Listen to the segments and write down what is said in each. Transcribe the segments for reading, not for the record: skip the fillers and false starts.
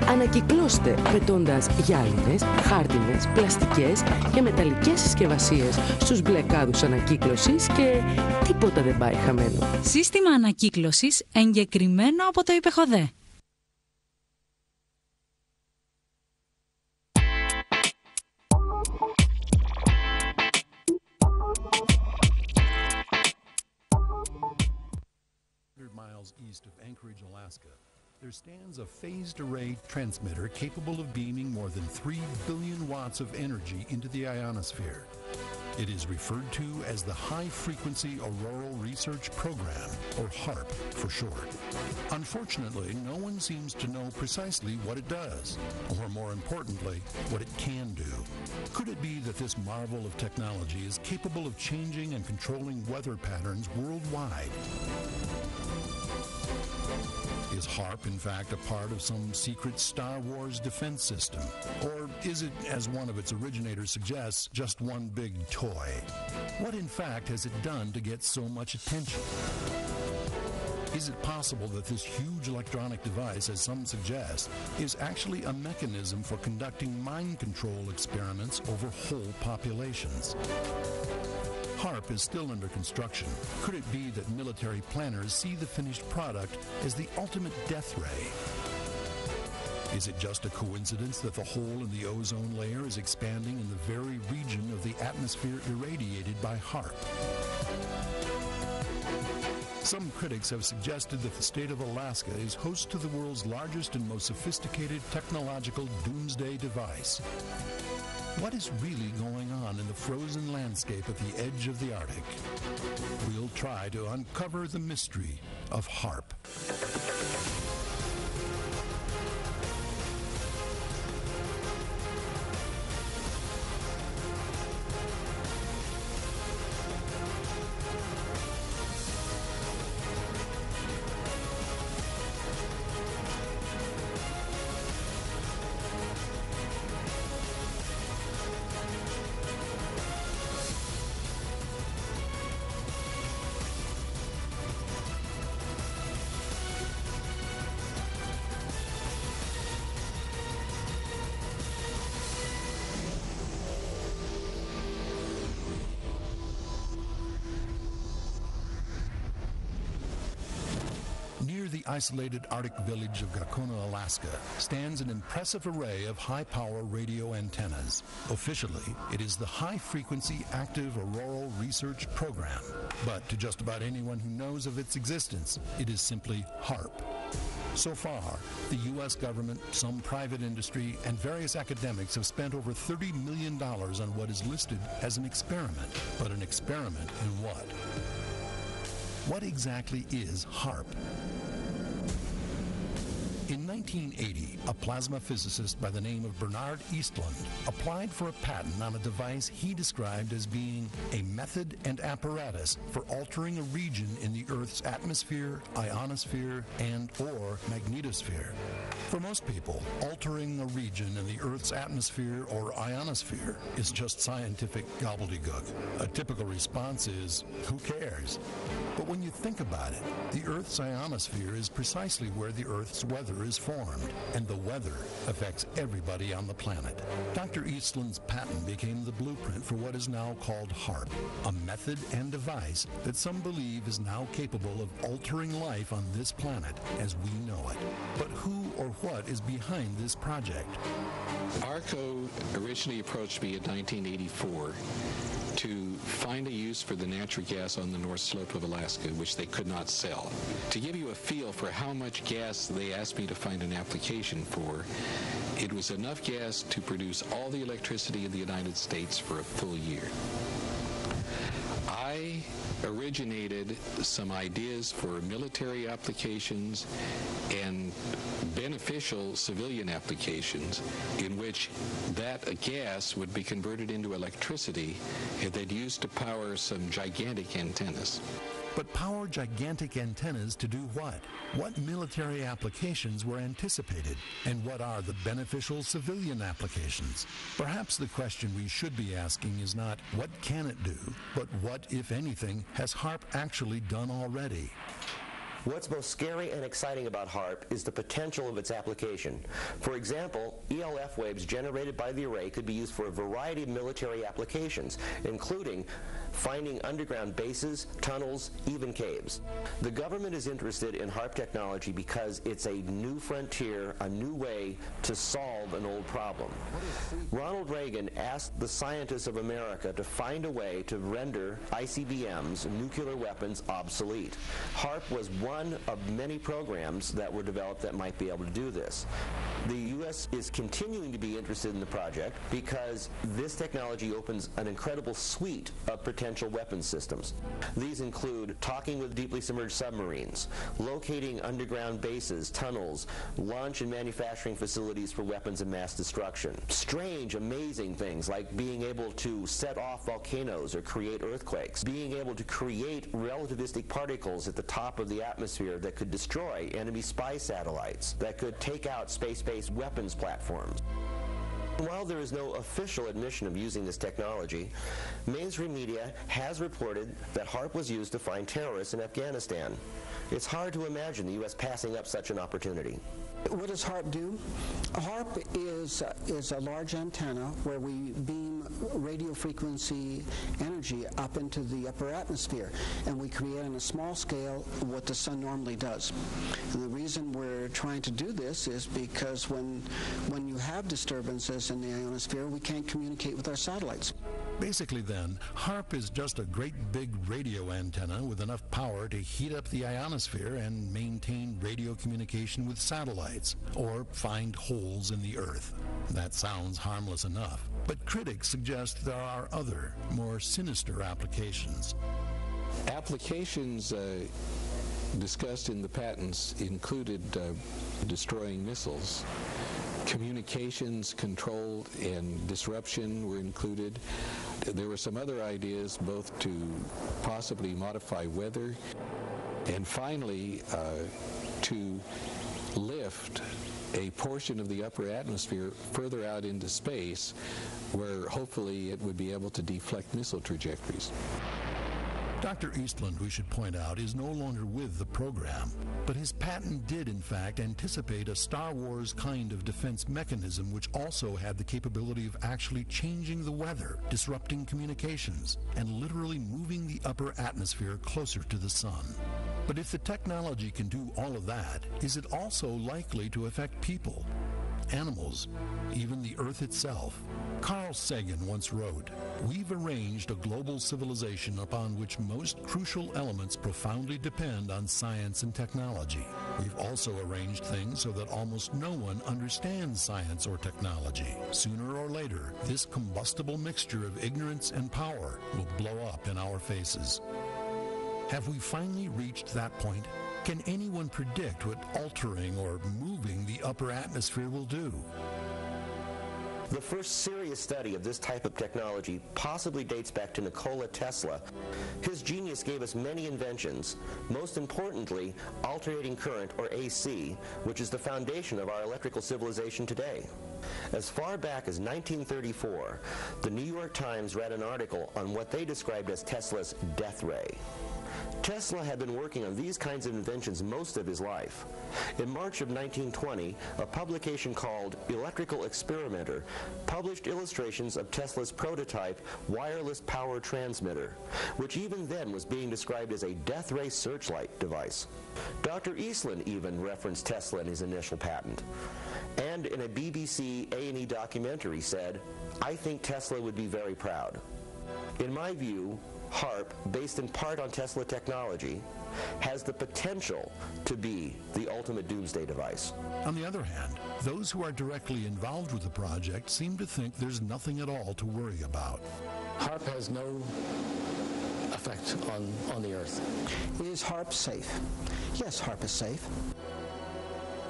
Ανακυκλώστε πετώντας γυάλινες, χάρτινες, πλαστικές και μεταλλικές συσκευασίες στους μπλε κάδους ανακύκλωσης και τίποτα δεν πάει χαμένο. Σύστημα ανακύκλωσης εγκεκριμένο από το ΥΠΕΧΟΔΕ. East of Anchorage, Alaska, there stands a phased array transmitter capable of beaming more than 3 billion watts of energy into the ionosphere. It is referred to as the High Frequency Auroral Research Program, or HAARP for short. Unfortunately, no one seems to know precisely what it does, or more importantly, what it can do. Could it be that this marvel of technology is capable of changing and controlling weather patterns worldwide? Is HAARP, in fact, a part of some secret Star Wars defense system? Or is it, as one of its originators suggests, just one big toy? What, in fact, has it done to get so much attention? Is it possible that this huge electronic device, as some suggest, is actually a mechanism for conducting mind control experiments over whole populations? HAARP is still under construction. Could it be that military planners see the finished product as the ultimate death ray? Is it just a coincidence that the hole in the ozone layer is expanding in the very region of the atmosphere irradiated by HAARP? Some critics have suggested that the state of Alaska is host to the world's largest and most sophisticated technological doomsday device. What is really going on in the frozen landscape at the edge of the Arctic? We'll try to uncover the mystery of HAARP. The isolated Arctic village of Gakona, Alaska, stands an impressive array of high-power radio antennas. Officially, it is the High Frequency Active Auroral Research Program. But to just about anyone who knows of its existence, it is simply HAARP. So far, the U.S. government, some private industry, and various academics have spent over $30 million on what is listed as an experiment. But an experiment in what? What exactly is HAARP? In 1980, a plasma physicist by the name of Bernard Eastlund applied for a patent on a device he described as being a method and apparatus for altering a region in the Earth's atmosphere, ionosphere, and/or magnetosphere. For most people, altering a region in the Earth's atmosphere or ionosphere is just scientific gobbledygook. A typical response is, who cares? But when you think about it, the Earth's ionosphere is precisely where the Earth's weather is formed, and the weather affects everybody on the planet. Dr. Eastlund's patent became the blueprint for what is now called HAARP, a method and device that some believe is now capable of altering life on this planet as we know it. But who or what is behind this project? ARCO originally approached me in 1984 to find a use for the natural gas on the North Slope of Alaska, which they could not sell. To give you a feel for how much gas they asked me to find an application for, it was enough gas to produce all the electricity in the United States for a full year. I originated some ideas for military applications and beneficial civilian applications in which that gas would be converted into electricity and they'd use to power some gigantic antennas. But power gigantic antennas to do what? What military applications were anticipated? And what are the beneficial civilian applications? Perhaps the question we should be asking is not, what can it do? But what, if anything, has HAARP actually done already? What's most scary and exciting about HAARP is the potential of its application. For example, ELF waves generated by the array could be used for a variety of military applications, including finding underground bases, tunnels, even caves. The government is interested in HAARP technology because it's a new frontier, a new way to solve an old problem. Ronald Reagan asked the scientists of America to find a way to render ICBMs, nuclear weapons, obsolete. HAARP was one of many programs that were developed that might be able to do this. The U.S. is continuing to be interested in the project because this technology opens an incredible suite of potential weapons systems. These include talking with deeply submerged submarines, locating underground bases, tunnels, launch and manufacturing facilities for weapons of mass destruction. Strange, amazing things like being able to set off volcanoes or create earthquakes, being able to create relativistic particles at the top of the atmosphere that could destroy enemy spy satellites, that could take out space-based weapons platforms. While there is no official admission of using this technology, mainstream media has reported that HAARP was used to find terrorists in Afghanistan. It's hard to imagine the U.S. passing up such an opportunity. What does HAARP do? HAARP is a large antenna where we beam radio frequency energy up into the upper atmosphere, and we create on a small scale what the sun normally does. And the reason we're trying to do this is because when you have disturbances in the ionosphere, we can't communicate with our satellites. Basically then, HAARP is just a great big radio antenna with enough power to heat up the ionosphere and maintain radio communication with satellites, or find holes in the Earth. That sounds harmless enough, but critics suggest there are other, more sinister applications. Applications discussed in the patents included destroying missiles. Communications control and disruption were included. There were some other ideas both to possibly modify weather and finally to lift a portion of the upper atmosphere further out into space where hopefully it would be able to deflect missile trajectories. Dr. Eastland, we should point out, is no longer with the program, but his patent did in fact anticipate a Star Wars kind of defense mechanism which also had the capability of actually changing the weather, disrupting communications, and literally moving the upper atmosphere closer to the sun. But if the technology can do all of that, is it also likely to affect people, animals, even the Earth itself? Carl Sagan once wrote, "We've arranged a global civilization upon which most crucial elements profoundly depend on science and technology. We've also arranged things so that almost no one understands science or technology. Sooner or later, this combustible mixture of ignorance and power will blow up in our faces." Have we finally reached that point? Can anyone predict what altering or moving the upper atmosphere will do? The first serious study of this type of technology possibly dates back to Nikola Tesla. His genius gave us many inventions, most importantly, alternating current, or AC, which is the foundation of our electrical civilization today. As far back as 1934, the New York Times read an article on what they described as Tesla's death ray. Tesla had been working on these kinds of inventions most of his life. In March of 1920, a publication called Electrical Experimenter published illustrations of Tesla's prototype wireless power transmitter, which even then was being described as a death ray searchlight device. Dr. Eastland even referenced Tesla in his initial patent, and in a BBC A&E documentary said, "I think Tesla would be very proud." In my view, HAARP, based in part on Tesla technology, has the potential to be the ultimate doomsday device. On the other hand, those who are directly involved with the project seem to think there's nothing at all to worry about. HAARP has no effect on the Earth. Is HAARP safe? Yes, HAARP is safe.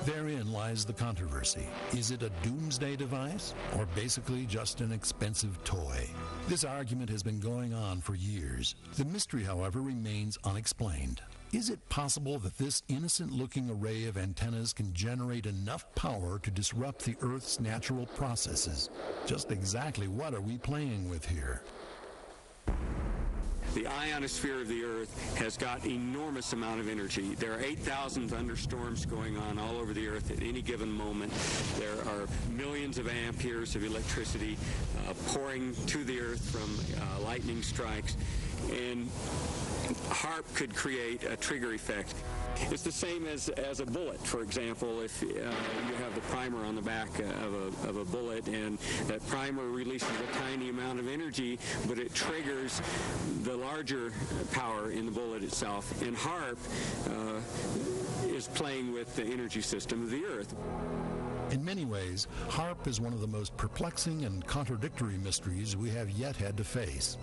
Therein lies the controversy. Is it a doomsday device, or basically just an expensive toy? This argument has been going on for years. The mystery, however, remains unexplained. Is it possible that this innocent-looking array of antennas can generate enough power to disrupt the Earth's natural processes? Just exactly what are we playing with here? The ionosphere of the Earth has got enormous amount of energy. There are 8,000 thunderstorms going on all over the Earth at any given moment. There are millions of amperes of electricity pouring to the Earth from lightning strikes, and HAARP could create a trigger effect. It's the same as a bullet, for example. If you have the primer on the back of a bullet, and that primer releases a tiny amount of energy, but it triggers the larger power in the bullet itself. And HAARP is playing with the energy system of the Earth. In many ways, HAARP is one of the most perplexing and contradictory mysteries we have yet had to face.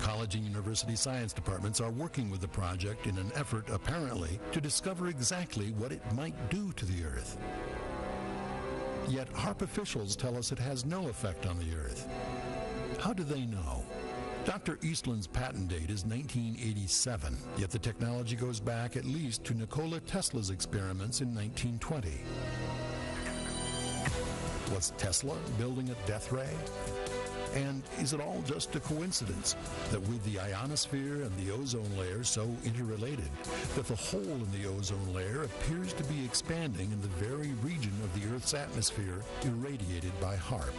College and university science departments are working with the project in an effort, apparently, to discover exactly what it might do to the Earth. Yet HAARP officials tell us it has no effect on the Earth. How do they know? Dr. Eastland's patent date is 1987, yet the technology goes back at least to Nikola Tesla's experiments in 1920. Was Tesla building a death ray? And is it all just a coincidence that with the ionosphere and the ozone layer so interrelated, that the hole in the ozone layer appears to be expanding in the very region of the Earth's atmosphere irradiated by HAARP?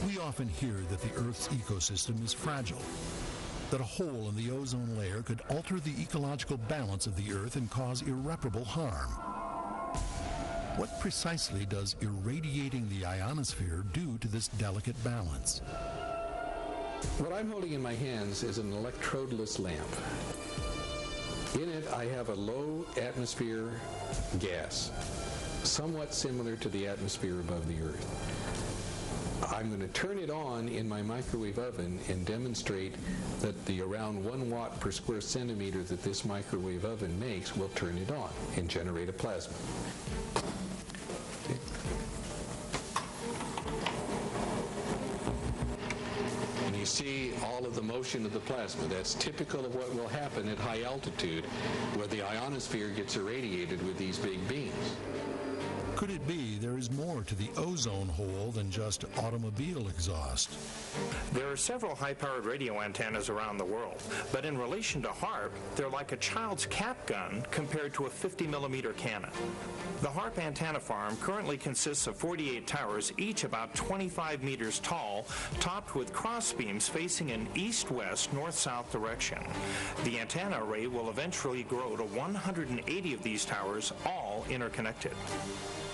We often hear that the Earth's ecosystem is fragile, that a hole in the ozone layer could alter the ecological balance of the Earth and cause irreparable harm. What precisely does irradiating the ionosphere do to this delicate balance? What I'm holding in my hands is an electrodeless lamp. In it, I have a low atmosphere gas, somewhat similar to the atmosphere above the Earth. I'm going to turn it on in my microwave oven and demonstrate that the around 1 watt per square centimeter that this microwave oven makes will turn it on and generate a plasma. And you see all of the motion of the plasma. That's typical of what will happen at high altitude, where the ionosphere gets irradiated with these big beams. Could it be there is more to the ozone hole than just automobile exhaust? There are several high-powered radio antennas around the world, but in relation to HAARP, they're like a child's cap gun compared to a 50-millimeter cannon. The HAARP antenna farm currently consists of 48 towers, each about 25 meters tall, topped with crossbeams facing an east-west, north-south direction. The antenna array will eventually grow to 180 of these towers, all interconnected.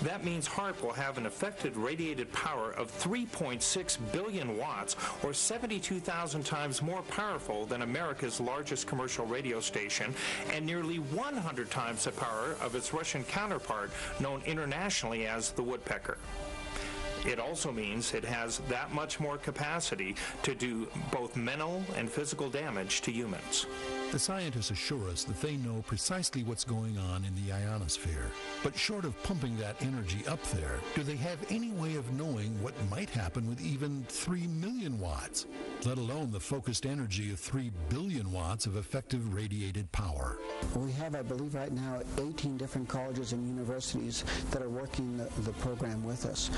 That means HAARP will have an effective radiated power of 3.6 billion watts, or 72,000 times more powerful than America's largest commercial radio station, and nearly 100 times the power of its Russian counterpart, known internationally as the woodpecker. It also means it has that much more capacity to do both mental and physical damage to humans. The scientists assure us that they know precisely what's going on in the ionosphere. But short of pumping that energy up there, do they have any way of knowing what might happen with even 3 million watts, let alone the focused energy of 3 billion watts of effective radiated power? We have, I believe right now, 18 different colleges and universities that are working the program with us.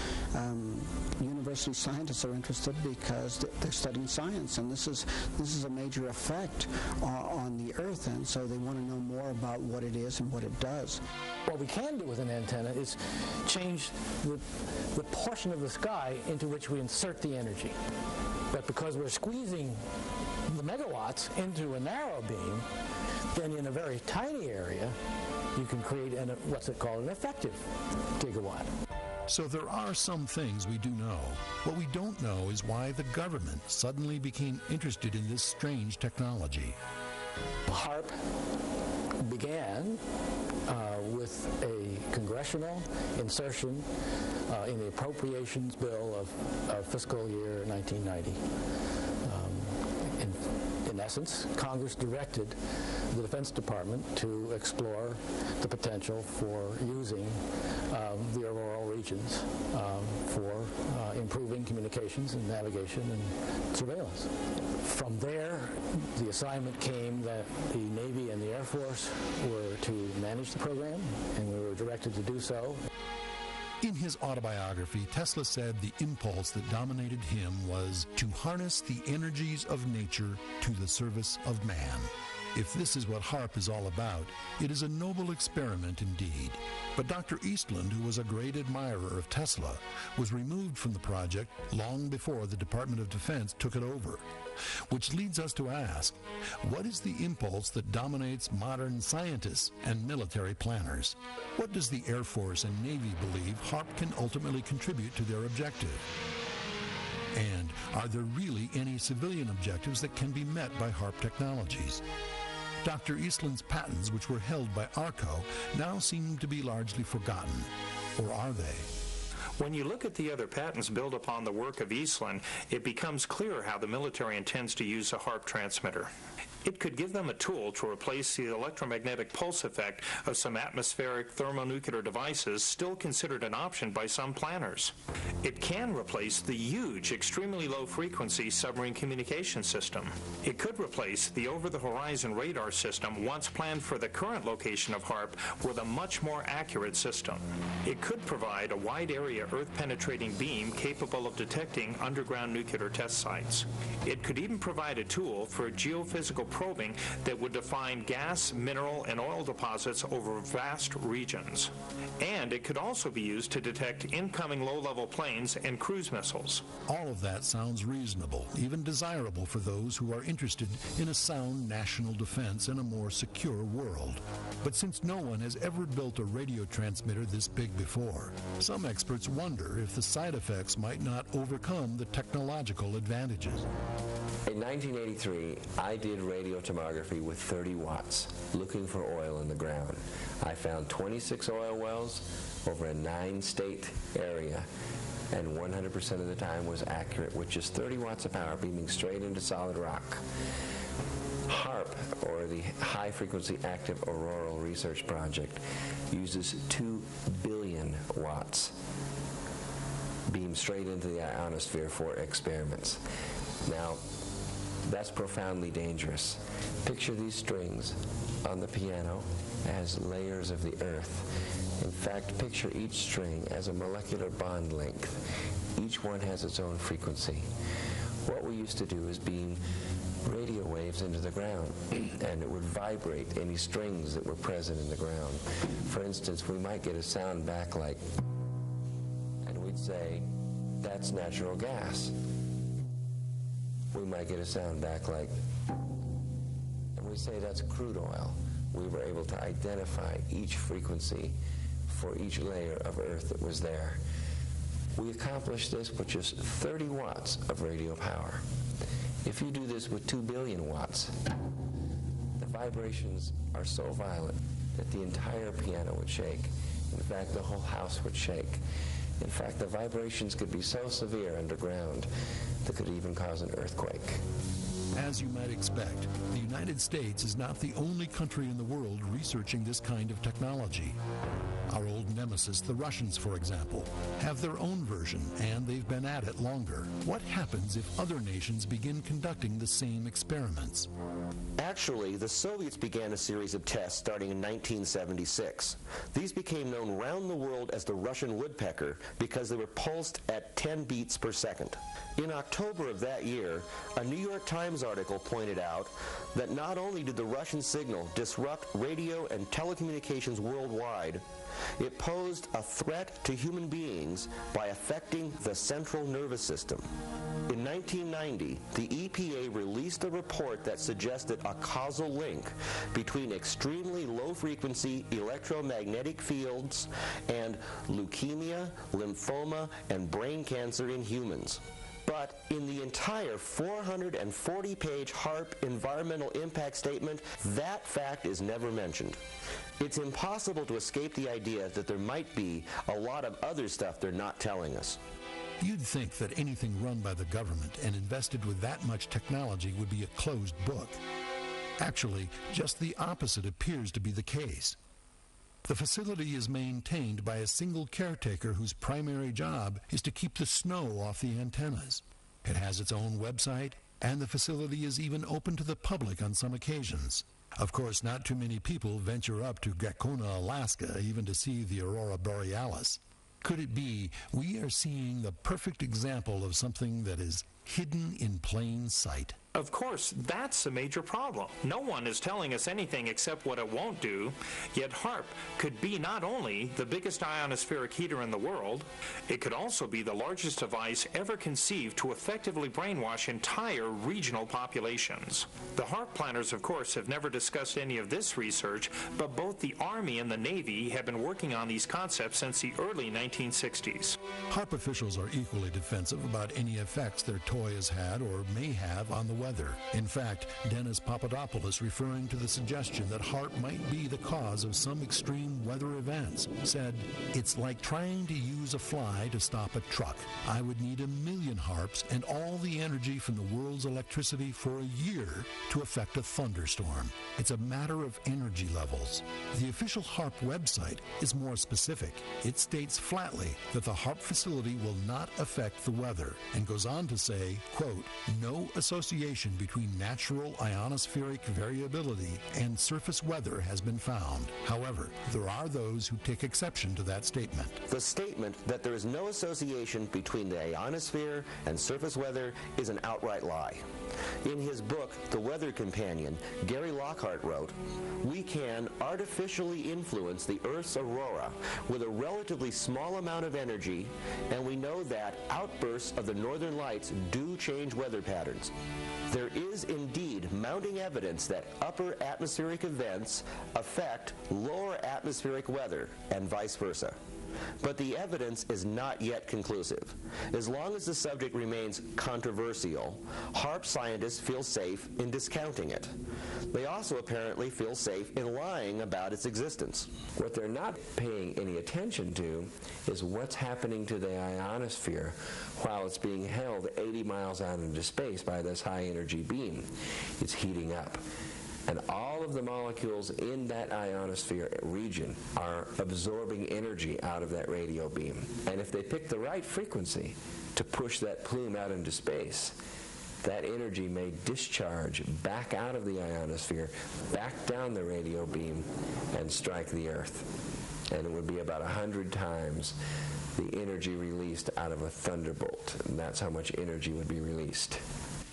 University scientists are interested because they're studying science, and this is a major effect on the Earth, and so they want to know more about what it is and what it does. What we can do with an antenna is change the portion of the sky into which we insert the energy. But because we're squeezing the megawatts into a narrow beam, then in a very tiny area, you can create what's it called, an effective gigawatt. So there are some things we do know. What we don't know is why the government suddenly became interested in this strange technology. HAARP began with a congressional insertion in the appropriations bill of fiscal year 1990. In essence, Congress directed the Defense Department to explore the potential for using the auroral regions for improving communications and navigation and surveillance. From there, the assignment came that the Navy and the Air Force were to manage the program, and we were directed to do so. In his autobiography, Tesla said the impulse that dominated him was to harness the energies of nature to the service of man. If this is what HAARP is all about, it is a noble experiment indeed. But Dr. Eastland, who was a great admirer of Tesla, was removed from the project long before the Department of Defense took it over. Which leads us to ask, what is the impulse that dominates modern scientists and military planners? What does the Air Force and Navy believe HAARP can ultimately contribute to their objective? And are there really any civilian objectives that can be met by HAARP technologies? Dr. Eastland's patents, which were held by ARCO, now seem to be largely forgotten. Or are they? When you look at the other patents built upon the work of Eastland, it becomes clear how the military intends to use a HAARP transmitter. It could give them a tool to replace the electromagnetic pulse effect of some atmospheric thermonuclear devices still considered an option by some planners. It can replace the huge, extremely low-frequency submarine communication system. It could replace the over-the-horizon radar system once planned for the current location of HAARP with a much more accurate system. It could provide a wide-area Earth-penetrating beam capable of detecting underground nuclear test sites. It could even provide a tool for geophysical probing that would define gas, mineral, and oil deposits over vast regions. And it could also be used to detect incoming low-level planes and cruise missiles. All of that sounds reasonable, even desirable for those who are interested in a sound national defense and a more secure world. But since no one has ever built a radio transmitter this big before, some experts wonder if the side effects might not overcome the technological advantages. In 1983, I did radio tomography with 30 watts, looking for oil in the ground. I found 26 oil wells over a 9-state area, and 100% of the time was accurate with just 30 watts of power beaming straight into solid rock. HAARP, or the High Frequency Active Auroral Research Project, uses 2 billion watts beamed straight into the ionosphere for experiments. Now, that's profoundly dangerous. Picture these strings on the piano as layers of the Earth. In fact, picture each string as a molecular bond length. Each one has its own frequency. What we used to do is beam radio waves into the ground, and it would vibrate any strings that were present in the ground. For instance, we might get a sound back like, and we'd say, that's natural gas. We might get a sound back like, and we say that's crude oil. We were able to identify each frequency for each layer of Earth that was there. We accomplished this with just 30 watts of radio power. If you do this with 2 billion watts, the vibrations are so violent that the entire piano would shake. In fact, the whole house would shake. In fact, the vibrations could be so severe underground that could even cause an earthquake. As you might expect, the United States is not the only country in the world researching this kind of technology. Our old nemesis, the Russians, for example, have their own version, and they've been at it longer. What happens if other nations begin conducting the same experiments? Actually, the Soviets began a series of tests starting in 1976. These became known around the world as the Russian woodpecker because they were pulsed at 10 beats per second. In October of that year, a New York Times article pointed out that not only did the Russian signal disrupt radio and telecommunications worldwide, it posed a threat to human beings by affecting the central nervous system. In 1990, the EPA released a report that suggested a causal link between extremely low-frequency electromagnetic fields and leukemia, lymphoma, and brain cancer in humans. But in the entire 440-page HAARP environmental impact statement, that fact is never mentioned. It's impossible to escape the idea that there might be a lot of other stuff they're not telling us. You'd think that anything run by the government and invested with that much technology would be a closed book. Actually, just the opposite appears to be the case. The facility is maintained by a single caretaker whose primary job is to keep the snow off the antennas. It has its own website, and the facility is even open to the public on some occasions. Of course, not too many people venture up to Gakona, Alaska, even to see the aurora borealis. Could it be we are seeing the perfect example of something that is hidden in plain sight? Of course, that's a major problem. No one is telling us anything except what it won't do, yet HAARP could be not only the biggest ionospheric heater in the world, it could also be the largest device ever conceived to effectively brainwash entire regional populations. The HAARP planners, of course, have never discussed any of this research, but both the Army and the Navy have been working on these concepts since the early 1960s. HAARP officials are equally defensive about any effects their toy has had or may have on the weather. In fact, Dennis Papadopoulos, referring to the suggestion that HAARP might be the cause of some extreme weather events, said, "It's like trying to use a fly to stop a truck. I would need 1,000,000 HAARPs and all the energy from the world's electricity for a year to affect a thunderstorm. It's a matter of energy levels." The official HAARP website is more specific. It states flatly that the HAARP facility will not affect the weather, and goes on to say, quote, "No association between natural ionospheric variability and surface weather has been found. However, there are those who take exception to that statement." The statement that there is no association between the ionosphere and surface weather is an outright lie. In his book, The Weather Companion, Gary Lockhart wrote, "We can artificially influence the Earth's aurora with a relatively small amount of energy, and we know that outbursts of the northern lights do change weather patterns. There is indeed mounting evidence that upper atmospheric events affect lower atmospheric weather, and vice versa. But the evidence is not yet conclusive. As long as the subject remains controversial, HAARP scientists feel safe in discounting it. They also apparently feel safe in lying about its existence. What they're not paying any attention to is what's happening to the ionosphere while it's being held 80 miles out into space by this high-energy beam. It's heating up. And all of the molecules in that ionosphere region are absorbing energy out of that radio beam. And if they pick the right frequency to push that plume out into space, that energy may discharge back out of the ionosphere, back down the radio beam, and strike the Earth. And it would be about 100 times the energy released out of a thunderbolt. And that's how much energy would be released.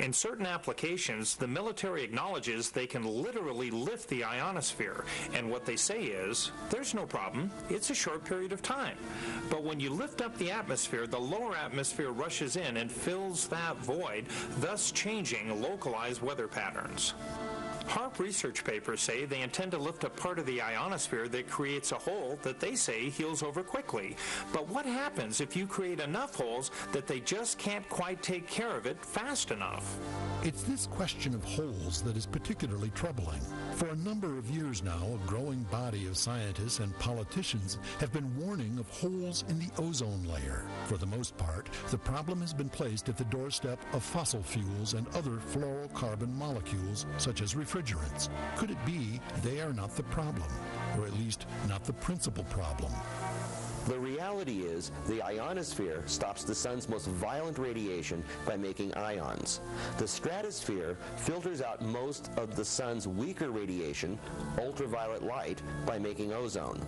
In certain applications, the military acknowledges they can literally lift the ionosphere, and what they say is, there's no problem, it's a short period of time. But when you lift up the atmosphere, the lower atmosphere rushes in and fills that void, thus changing localized weather patterns. HAARP research papers say they intend to lift a part of the ionosphere that creates a hole that they say heals over quickly. But what happens if you create enough holes that they just can't quite take care of it fast enough? It's this question of holes that is particularly troubling. For a number of years now, a growing body of scientists and politicians have been warning of holes in the ozone layer. For the most part, the problem has been placed at the doorstep of fossil fuels and other fluorocarbon molecules, such as refrigerants. Could it be they are not the problem, or at least not the principal problem? The reality is the ionosphere stops the sun's most violent radiation by making ions. The stratosphere filters out most of the sun's weaker radiation, ultraviolet light, by making ozone.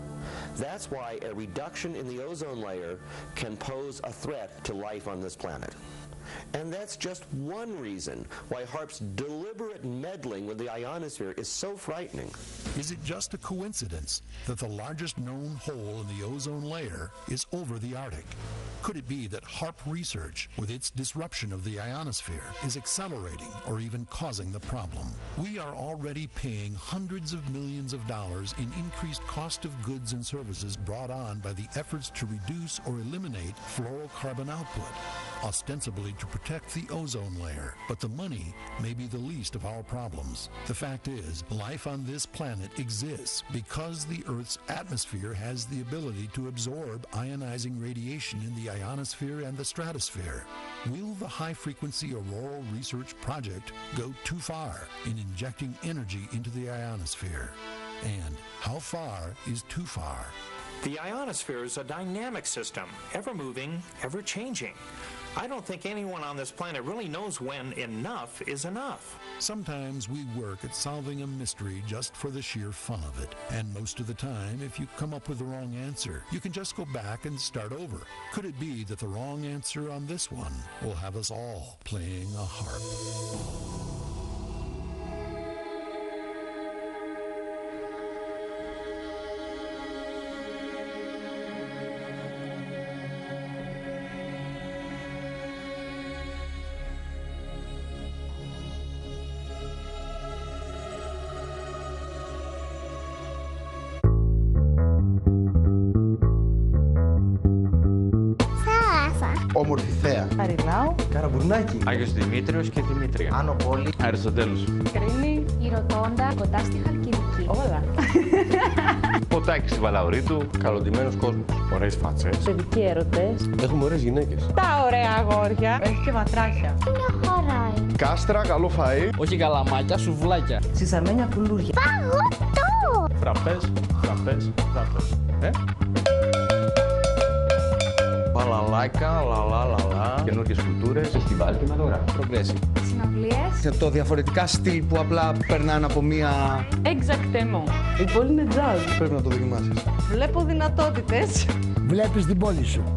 That's why a reduction in the ozone layer can pose a threat to life on this planet. And that's just one reason why HAARP's deliberate meddling with the ionosphere is so frightening. Is it just a coincidence that the largest known hole in the ozone layer is over the Arctic? Could it be that HAARP research, with its disruption of the ionosphere, is accelerating or even causing the problem? We are already paying hundreds of millions of dollars in increased cost of goods and services brought on by the efforts to reduce or eliminate fluorocarbon output, ostensibly to protect the ozone layer. But the money may be the least of our problems. The fact is, life on this planet exists because the Earth's atmosphere has the ability to absorb ionizing radiation in the ionosphere and the stratosphere. Will the high-frequency auroral research project go too far in injecting energy into the ionosphere? And how far is too far? The ionosphere is a dynamic system, ever moving, ever changing. I don't think anyone on this planet really knows when enough is enough. Sometimes we work at solving a mystery just for the sheer fun of it. And most of the time, if you come up with the wrong answer, you can just go back and start over. Could it be that the wrong answer on this one will have us all playing a harp? Όμορφη Θέα. Αριλάου. Καραμπουρνάκι. Άγιος Δημήτριος και Δημήτρια. Άνω Πόλη. Αριστοτέλους. Κρίνη. Η Ροτόντα. Κοντά στη Χαλκιδική. Όλα. Ποτάκι στη Βαλαωρίτου. Καλοντημένος κόσμος. Ωραίες φάτσες. Παιδικοί έρωτες. Έχουμε ωραίες γυναίκες. Τα ωραία αγόρια. Έχει και ματράχια. Μια χαρά. Κάστρα, καλό φαΐ. Όχι καλαμάκια, σουβλάκια. Σισαμένια κουλούρια. Παγωτό. Φραπές, φραπές, φραπές. Μπαλαλάικα, λαλά, καινούργιες κουλτούρες, φεστιβάλ και μαδόρα. Προγκρέσι. Συναυλίες. Το διαφορετικά στυλ που απλά περνάνε από μία... Exactement. Η πόλη είναι jazz. Πρέπει να το δοκιμάσεις. Βλέπω δυνατότητες. Βλέπεις την πόλη σου.